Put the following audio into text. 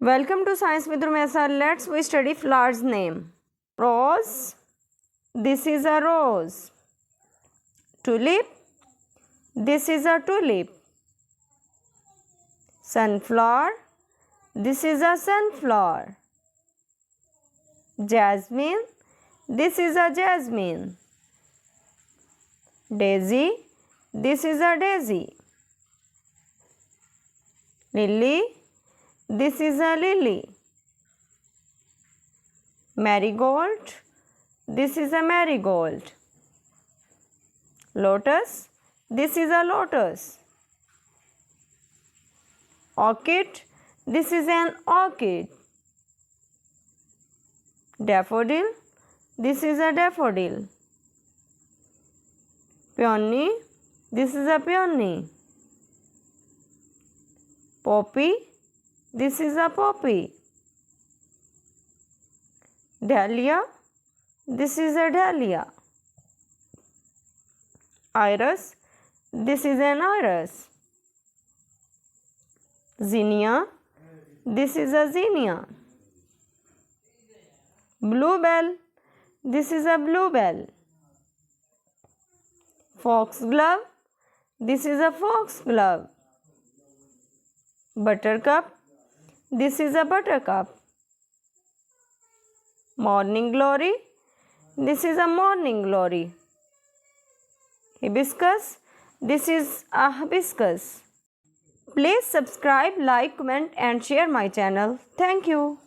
Welcome to Science with Rumaisa. Let's we study flowers name. Rose. This is a rose. Tulip. This is a tulip. Sunflower. This is a sunflower. Jasmine. This is a jasmine. Daisy. This is a daisy. Lily. This is a lily. Marigold. This is a marigold. Lotus. This is a lotus. Orchid. This is an orchid. Daffodil. This is a daffodil. Peony. This is a peony. Poppy. This is a poppy. Dahlia. This is a dahlia. Iris. This is an iris. Zinnia. This is a zinnia. Bluebell. This is a bluebell. Foxglove. This is a foxglove. Buttercup. This is a buttercup. Morning glory. This is a morning glory. Hibiscus. This is a hibiscus. Please subscribe, like, comment and share my channel. Thank you.